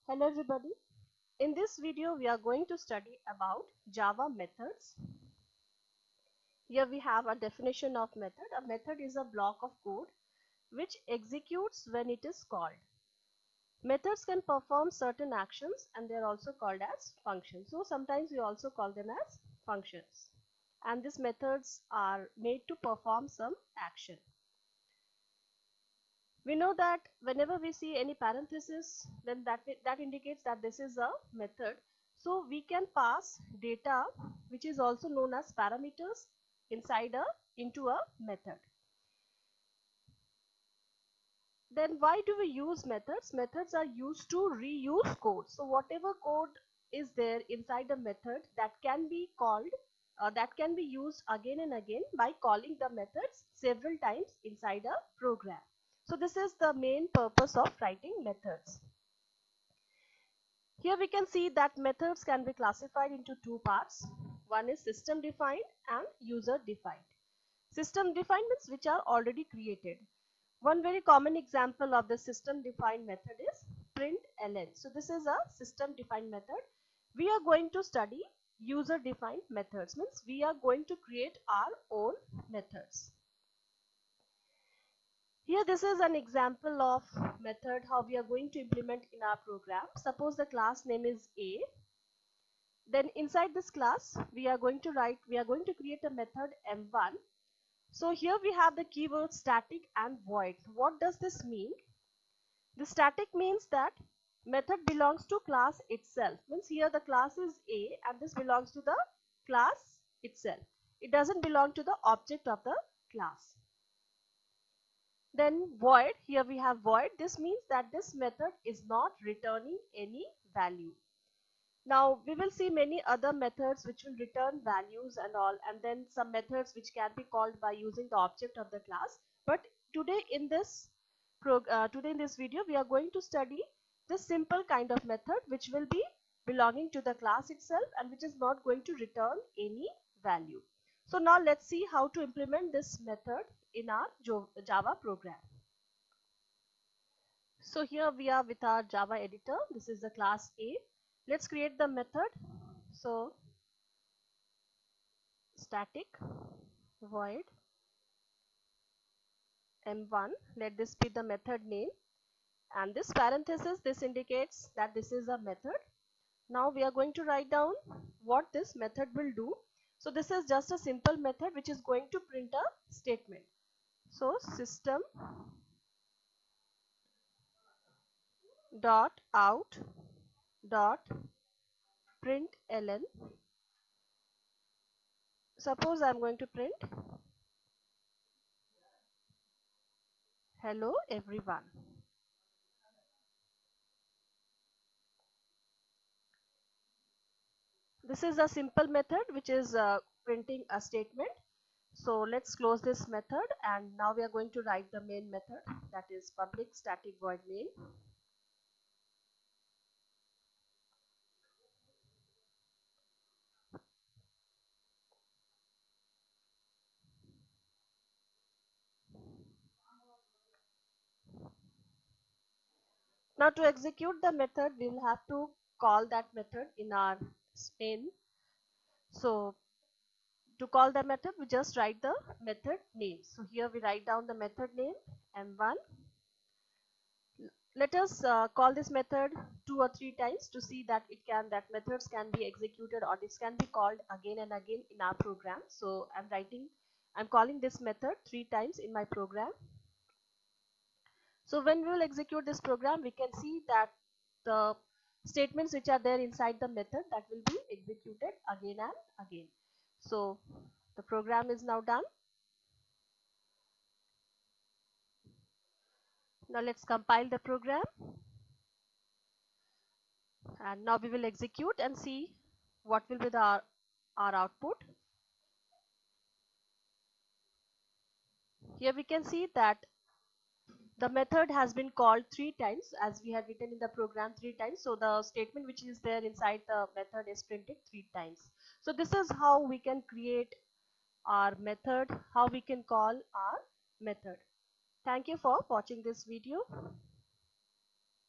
Hello everybody. In this video we are going to study about Java methods. Here we have a definition of method. A method is a block of code which executes when it is called. Methods can perform certain actions and they are also called as functions. So sometimes we also call them as functions. And these methods are made to perform some action. We know that whenever we see any parenthesis, then that indicates that this is a method. So we can pass data, which is also known as parameters, into a method. Then why do we use methods? Methods are used to reuse code. So whatever code is there inside a method that can be called, that can be used again and again by calling the methods several times inside a program. So this is the main purpose of writing methods. Here we can see that methods can be classified into two parts. One is system defined and user defined. System defined means which are already created. One very common example of the system defined method is println. So this is a system defined method. We are going to study user defined methods, means we are going to create our own methods. Here this is an example of method how we are going to implement in our program. Suppose the class name is A. Then inside this class we are going to create a method M1. So here we have the keyword static and void. What does this mean? The static means that method belongs to class itself. Means here the class is A and this belongs to the class itself. It doesn't belong to the object of the class. Then void, here we have void. This means that this method is not returning any value. Now we will see many other methods which will return values and all, and then some methods which can be called by using the object of the class. But today in this video we are going to study this simple kind of method which will be belonging to the class itself and which is not going to return any value. So now let's see how to implement this method in our Java program. So here we are with our Java editor. This is the class A. Let's create the method. So static void M1, let this be the method name, and this parenthesis, this indicates that this is a method. Now we are going to write down what this method will do. So this is just a simple method which is going to print a statement. So system dot out dot println. Suppose I am going to print hello everyone. This is a simple method which is printing a statement. So let's close this method, and now we are going to write the main method, that is public static void main. Now to execute the method we will have to call that method in our main. So to call the method we just write the method name. So here we write down the method name M1. Let us call this method 2 or 3 times to see that methods can be executed, or this can be called again and again in our program. So I'm calling this method 3 times in my program. So when we will execute this program, we can see that the statements which are there inside the method, that will be executed again and again. So the program is now done. Now let's compile the program, and now we will execute and see what will be our output. Here we can see that the method has been called 3 times, as we had written in the program 3 times. So the statement which is there inside the method is printed 3 times. So this is how we can create our method, how we can call our method. Thank you for watching this video.